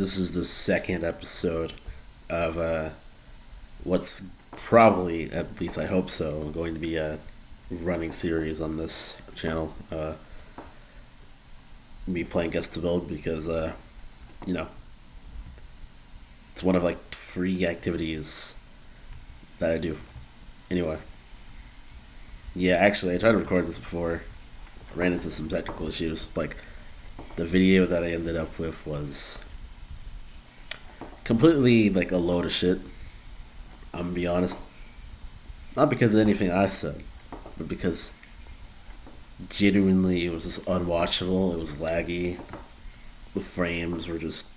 this is the second episode of what's probably, at least I hope so, going to be a running series on this channel. Me playing Guess to Build because, you know, it's one of like free activities that I do. Anyway, yeah, actually, I tried to record this before, ran into some technical issues. Like, the video that I ended up with was completely like a load of shit. I'm gonna be honest. Not because of anything I said, but because genuinely it was just unwatchable. It was laggy. The frames were just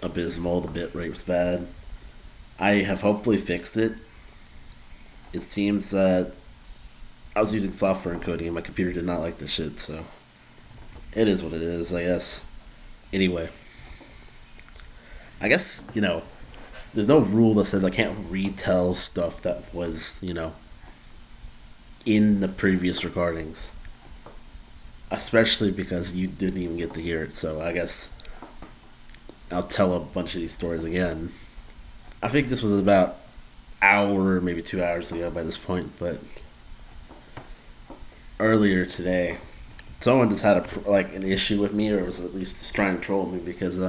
abysmal. The bitrate was bad. I have hopefully fixed it. It seems that I was using software encoding and my computer did not like this shit, so it is what it is, I guess. Anyway, I guess, there's no rule that says I can't retell stuff that was, in the previous recordings. Especially because you didn't even get to hear it, so I guess I'll tell a bunch of these stories again. I think this was about hour, maybe 2 hours ago by this point, but earlier today, someone just had an issue with me, or was at least just trying to troll me because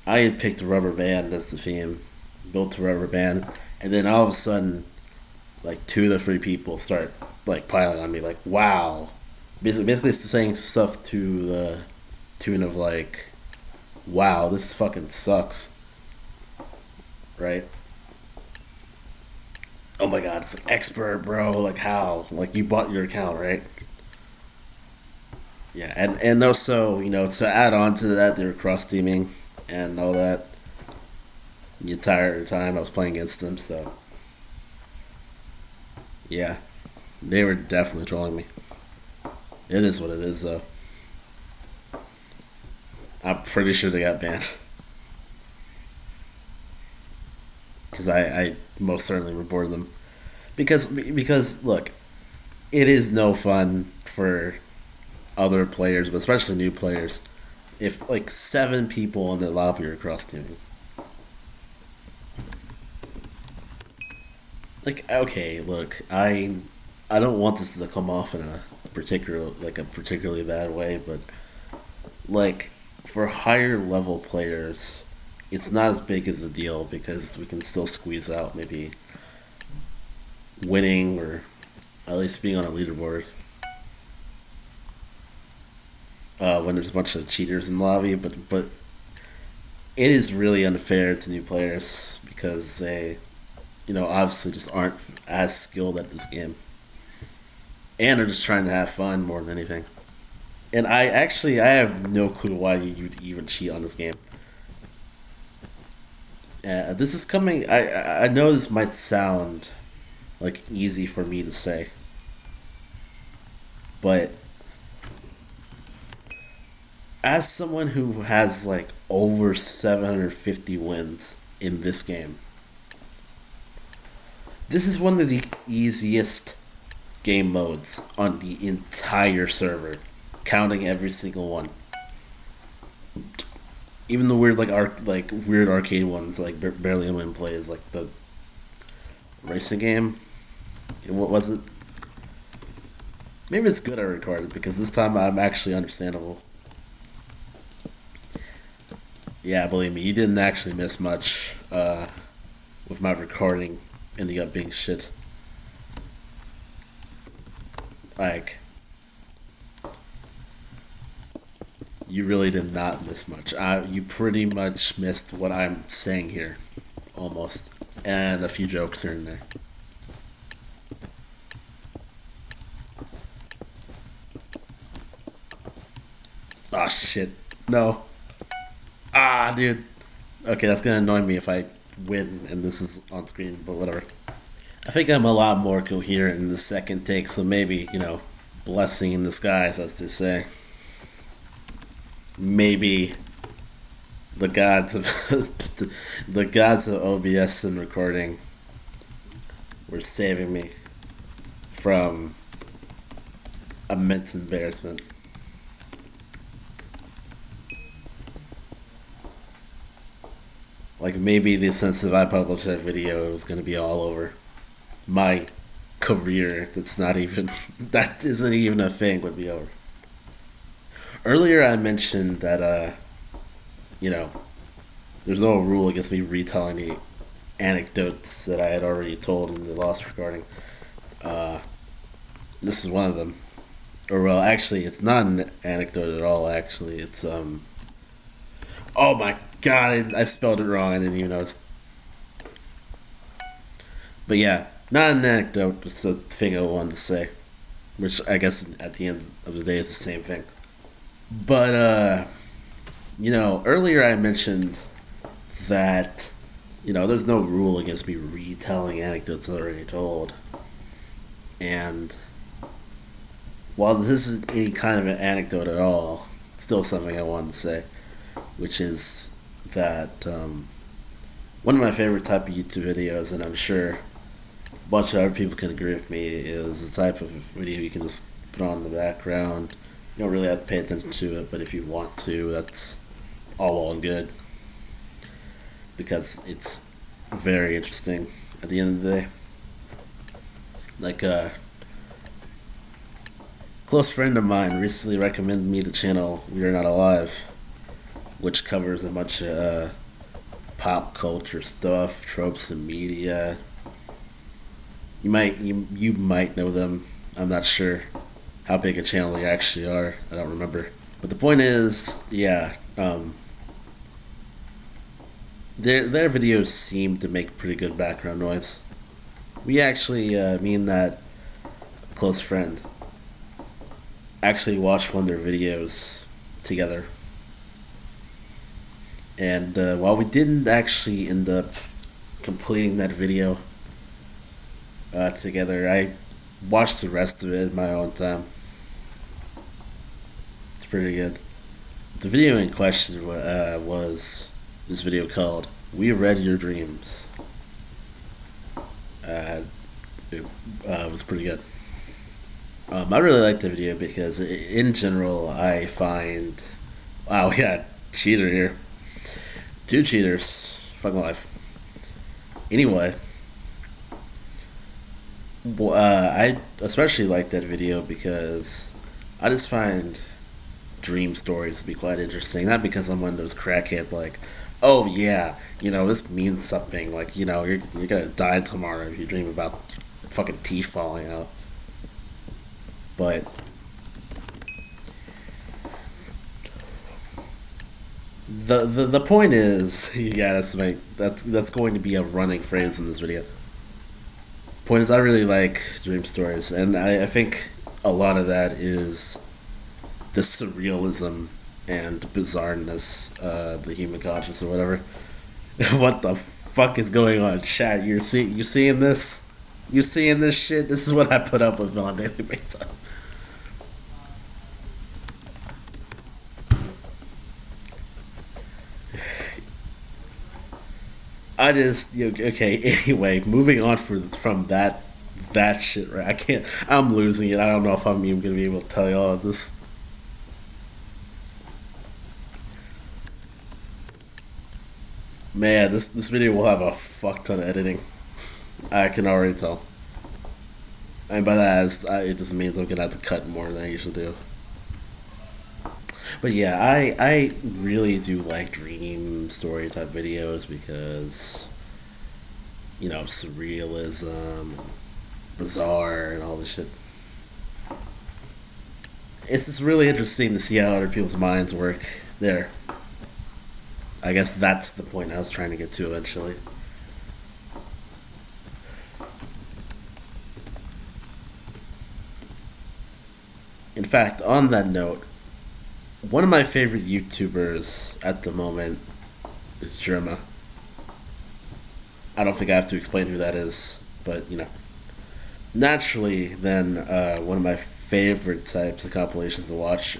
I had picked a rubber band as the theme, built a rubber band, and then all of a sudden, like 2 to 3 people start like piling on me, like, wow. Basically it's saying stuff to the tune of like, wow, this fucking sucks. Right? Oh my god, it's like expert, bro. Like, how? Like, you bought your account, right? Yeah, and also, to add on to that, they were cross teaming and all that. The entire time I was playing against them, so yeah, they were definitely trolling me. It is what it is, though. I'm pretty sure they got banned. Because I most certainly reported them. Because, look, it is no fun for other players, but especially new players, if like 7 people in the lobby are cross teaming. Like, okay, look, I don't want this to come off in a particularly bad way, but like for higher level players, it's not as big as a deal because we can still squeeze out maybe winning or at least being on a leaderboard. When there's a bunch of cheaters in the lobby, but it is really unfair to new players because they, obviously just aren't as skilled at this game, and are just trying to have fun more than anything. And I have no clue why you'd even cheat on this game. This is coming. I know this might sound like easy for me to say, but as someone who has like over 750 wins in this game, this is one of the easiest game modes on the entire server, counting every single one. Even the weird weird arcade ones like barely anyone plays, like the racing game. What was it? Maybe it's good I recorded because this time I'm actually understandable. Yeah, believe me, you didn't actually miss much with my recording ending up being shit. Like, you really did not miss much. You pretty much missed what I'm saying here, almost, and a few jokes here and there. Ah, shit. No. Ah, dude. Okay, that's gonna annoy me if I win and this is on screen, but whatever. I think I'm a lot more coherent in the second take, so maybe, blessing in disguise, as they say. Maybe the gods of the gods of OBS and recording were saving me from immense embarrassment. Like maybe the sense if I published that video, it was gonna be all over. My career, that's not even that isn't even a thing, would be over. Earlier, I mentioned that you know, there's no rule against me retelling the anecdotes that I had already told in the last recording. Uh, this is one of them. Or well, actually, it's not an anecdote at all. Actually, it's oh my god, I spelled it wrong. I didn't even notice. But yeah, not an anecdote. It's a thing I wanted to say, which I guess at the end of the day is the same thing. But earlier I mentioned that there's no rule against me retelling anecdotes already told, and while this isn't any kind of an anecdote at all, it's still something I wanted to say, which is that one of my favorite type of YouTube videos, and I'm sure a bunch of other people can agree with me, is the type of video you can just put on in the background. You don't really have to pay attention to it, but if you want to, that's all well and good, because it's very interesting at the end of the day. Like a close friend of mine recently recommended me the channel We Are Not Alive, which covers a bunch of pop culture stuff, tropes in media. You might know them. I'm not sure how big a channel they actually are. I don't remember. But the point is, yeah, their videos seem to make pretty good background noise. We actually, me and that close friend, actually watched one of their videos together. And while we didn't actually end up completing that video together, I watched the rest of it in my own time. It's pretty good. The video in question was this video called "We Read Your Dreams." It was pretty good. I really liked the video because, in general, I find, wow, yeah, cheater here, two cheaters, fuck my life. Anyway, I especially like that video because I just find dream stories to be quite interesting. Not because I'm one of those crackhead like, oh yeah, this means something. Like you're gonna die tomorrow if you dream about fucking teeth falling out. But the point is, yeah, that's going to be a running phrase in this video. Point is, I really like dream stories, and I think a lot of that is the surrealism and bizarreness of the human conscious or whatever. What the fuck is going on, chat? You seeing this? You seeing this shit? This is what I put up with on a daily basis. Okay. Anyway, moving on from that shit. Right, I can't. I'm losing it. I don't know if I'm even gonna be able to tell you all of this. Man, this video will have a fuck ton of editing. I can already tell. And by that, it just means I'm gonna have to cut more than I usually do. But yeah, I really do like dream story type videos because surrealism, bizarre, and all this shit. It's just really interesting to see how other people's minds work there. I guess that's the point I was trying to get to eventually. In fact, on that note, one of my favorite YouTubers at the moment is Germa. I don't think I have to explain who that is, but naturally, then one of my favorite types of compilations to watch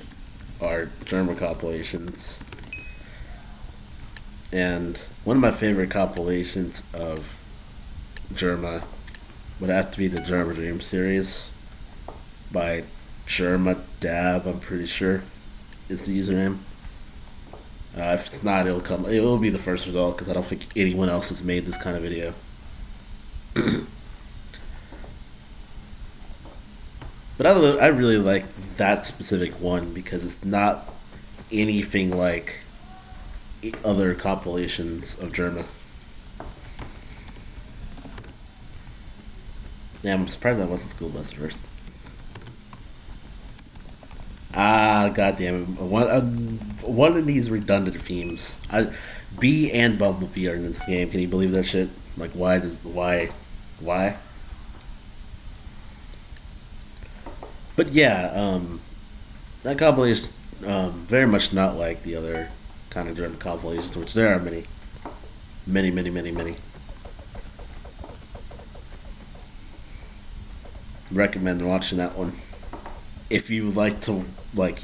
are Germa compilations. And one of my favorite compilations of Germa would have to be the Germa Dream series by Germa Dab, I'm pretty sure is the username. If it's not, it'll come. It'll be the first result because I don't think anyone else has made this kind of video. But I really like that specific one because it's not anything like other compilations of German. Yeah, I'm surprised that wasn't School Bus first. Ah, goddamn it! One of these redundant themes. Bee and Bumblebee are in this game. Can you believe that shit? Like, why? But yeah, that compilation very much not like the other kind of German compilations, which there are many, many, many, many, many. Recommend watching that one if you like to, like,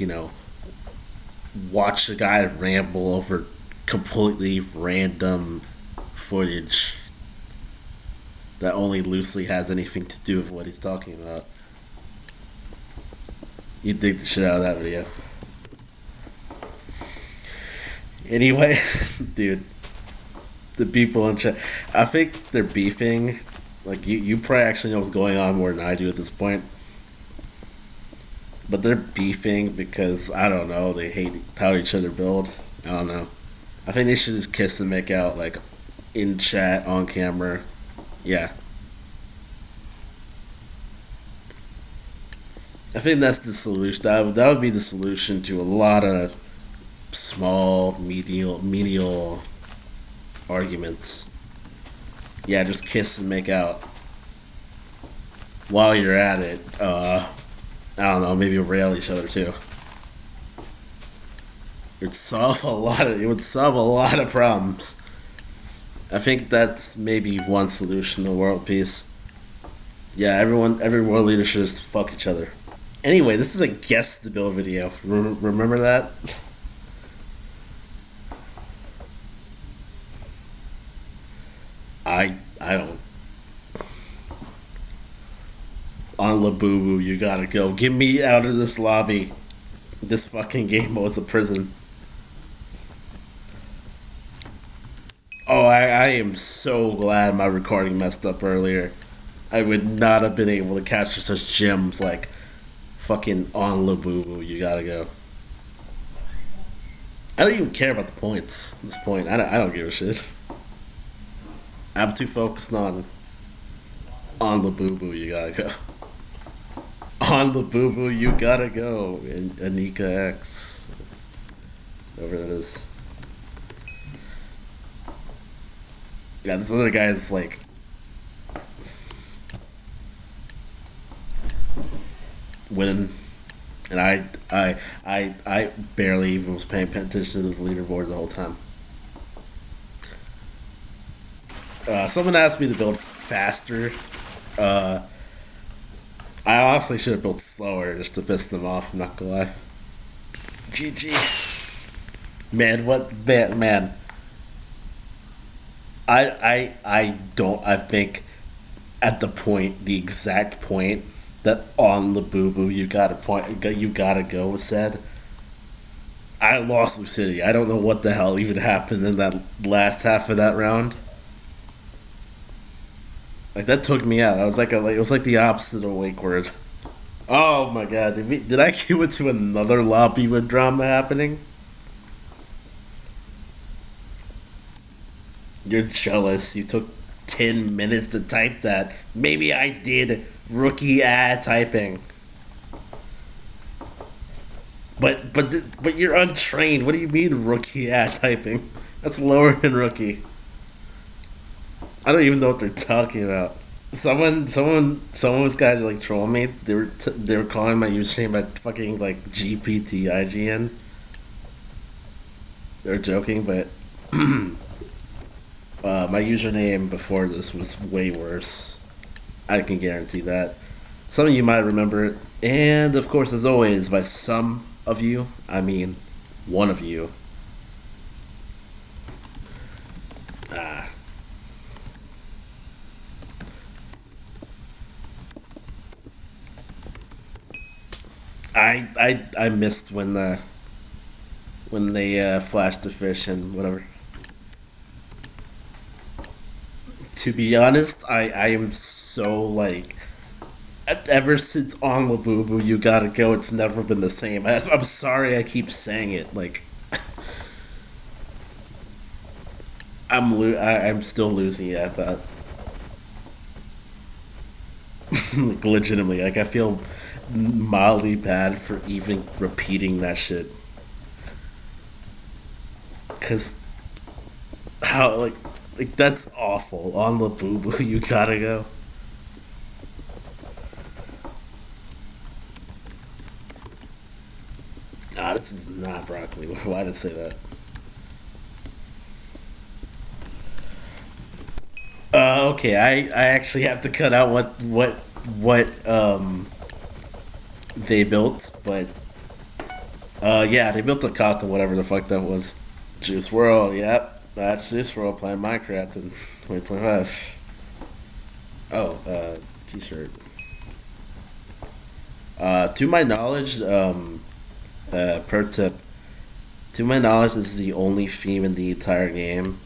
watch a guy ramble over completely random footage that only loosely has anything to do with what he's talking about. You'd dig the shit out of that video. Anyway, dude, the people in chat, I think they're beefing. Like, you probably actually know what's going on more than I do at this point. But they're beefing because, I don't know, they hate how each other build. I don't know. I think they should just kiss and make out, like, in chat, on camera. Yeah. I think that's the solution. That would be the solution to a lot of small, medial arguments. Yeah, just kiss and make out. While you're at it, I don't know, maybe rail each other too. It would solve a lot of problems. I think that's maybe one solution to world peace. Yeah, every world leader should just fuck each other. Anyway, this is a guess the build video. Remember that? I don't. On labubu, you gotta go. Get me out of this lobby. This fucking game was a prison. Oh, I am so glad my recording messed up earlier. I would not have been able to capture such gems like fucking on labubu, you gotta go. I don't even care about the points at this point. I don't give a shit. I'm too focused on labubu, you gotta go. On labubu, you gotta go. And Anika X. Whatever that is. Yeah, this other guy is like winning, and I barely even was paying attention to the leaderboard the whole time. Someone asked me to build faster. I honestly should have built slower just to piss them off. I'm not gonna lie. GG. Man, what man? I don't. I think at the exact point that on the boo boo you gotta go was said. I lost lucidity. I don't know what the hell even happened in that last half of that round. Like, that took me out. I was like, it was like the opposite of wake word. Oh my god! Did I go into another lobby with drama happening? You're jealous. You took 10 minutes to type that. Maybe I did rookie ad typing. But you're untrained. What do you mean rookie ad typing? That's lower than rookie. I don't even know what they're talking about. Someone was guys like trolling me. They were calling my username by fucking like GPTIGN. They're joking, but my username before this was way worse. I can guarantee that. Some of you might remember it, and of course, as always, by some of you, I mean one of you. I missed when the when they flash the fish and whatever. To be honest, I am so like ever since on Labubu, you gotta go. It's never been the same. I'm sorry, I keep saying it. Like I'm still losing it. But like legitimately, like I feel mildly bad for even repeating that shit. Cause how like that's awful. On Labubu, you gotta go. Nah, this is not broccoli. Why did I say that? Okay, I actually have to cut out what they built, but yeah, they built a cock or whatever the fuck that was. Juice World, yep, that's Juice World playing Minecraft in 2025. Oh, t-shirt. To my knowledge, pro tip. To my knowledge, this is the only theme in the entire game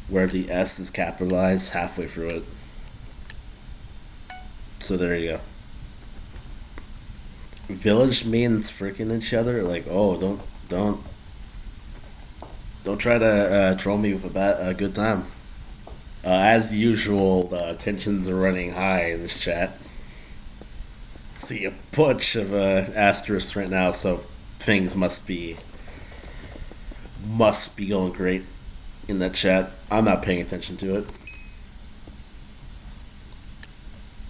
where the S is capitalized halfway through it. So there you go. Village means freaking each other. Like, oh, don't try to troll me with a good time. As usual, the tensions are running high in this chat. See a bunch of asterisks right now, so things must be going great in that chat. I'm not paying attention to it.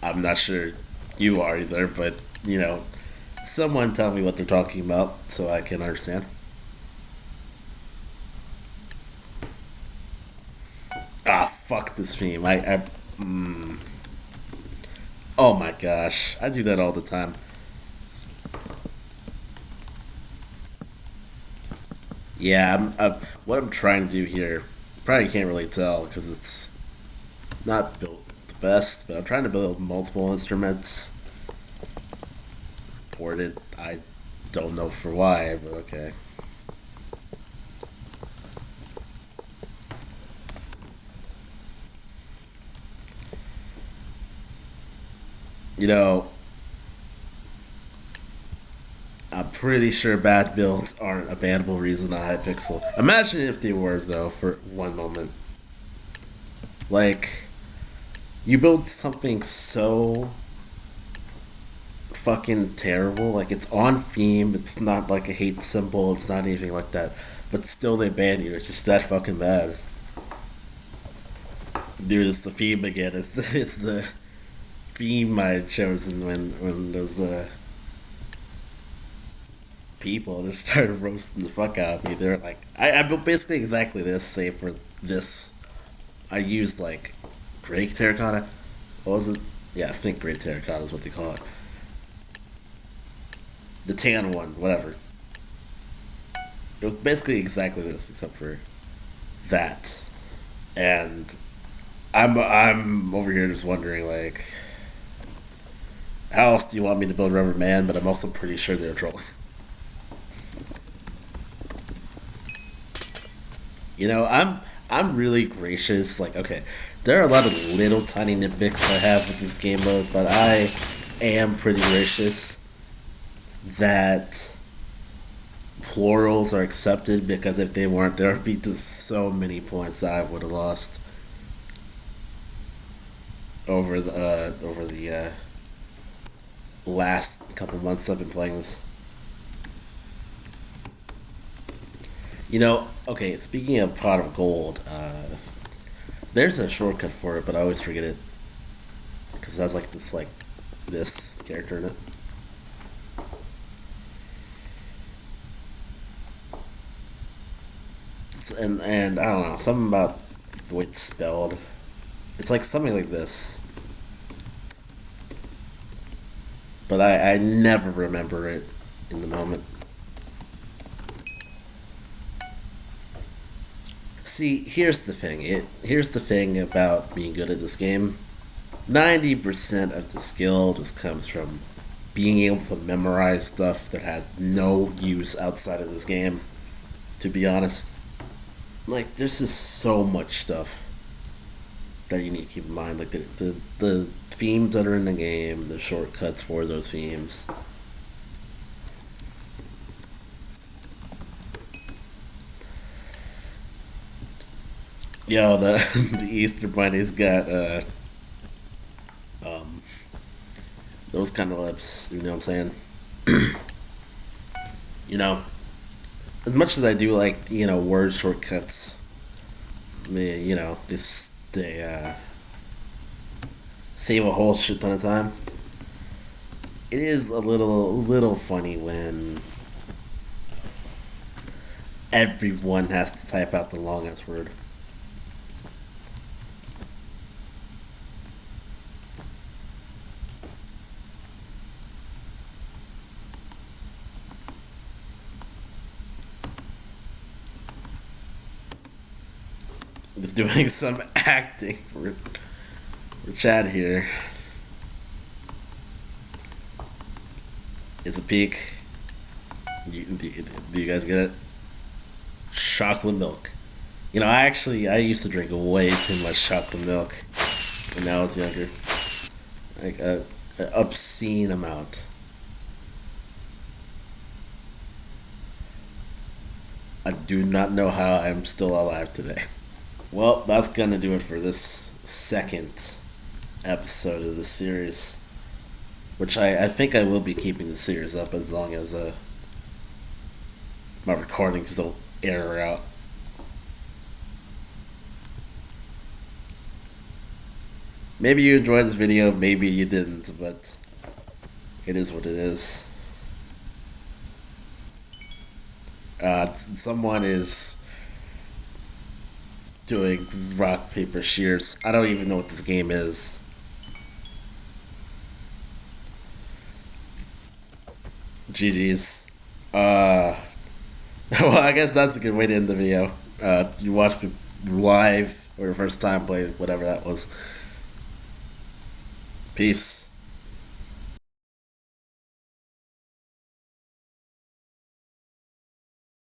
I'm not sure you are either, but someone tell me what they're talking about so I can understand. Ah, fuck this theme. Oh my gosh, I do that all the time. Yeah, what I'm trying to do here, probably can't really tell because it's not built the best, but I'm trying to build multiple instruments. Ported, I don't know for why, but okay. You know, I'm pretty sure bad builds aren't a bannable reason on Hypixel. Imagine if they were, though, for one moment. Like, you build something so fucking terrible. Like, it's on theme, it's not like a hate symbol, it's not anything like that. But still, they ban you. It's just that fucking bad. Dude, it's the theme again. It's the theme I chosen when those people just started roasting the fuck out of me. They're like, I built basically exactly this, save for this. I used like gray terracotta. What was it? Yeah, I think gray terracotta is what they call it. The tan one, whatever. It was basically exactly this, except for that. And I'm over here just wondering like, how else do you want me to build Rubber Man? But I'm also pretty sure they're trolling. I'm really gracious. Like, okay, there are a lot of little tiny nitpicks I have with this game mode, but I am pretty gracious that plurals are accepted because if they weren't, there would be just so many points that I would have lost over the last couple months I've been playing this. Okay, speaking of pot of gold, there's a shortcut for it, but I always forget it because it has this character in it. And I don't know, something about the way it's spelled. It's like something like this, but I never remember it in the moment. See, here's the thing about being good at this game. 90% of the skill just comes from being able to memorize stuff that has no use outside of this game. To be honest, like there's just so much stuff that you need to keep in mind. Like the themes that are in the game, the shortcuts for those themes. Yo, the the Easter Bunny's got um those kind of lips. You know what I'm saying? You know, as much as I do like word shortcuts, this they save a whole shit ton of time. It is a little funny when everyone has to type out the long ass word. Just doing some acting for Chad here. It's a peak. Do you guys get it? Chocolate milk. I used to drink way too much chocolate milk when I was younger. Like a obscene amount. I do not know how I'm still alive today. Well, that's gonna do it for this second episode of the series. Which I think I will be keeping the series up as long as my recordings don't error out. Maybe you enjoyed this video, maybe you didn't, but it is what it is. Someone is doing rock, paper, shears. I don't even know what this game is. GG's. Well, I guess that's a good way to end the video. You watched me live or your first time play whatever that was. Peace.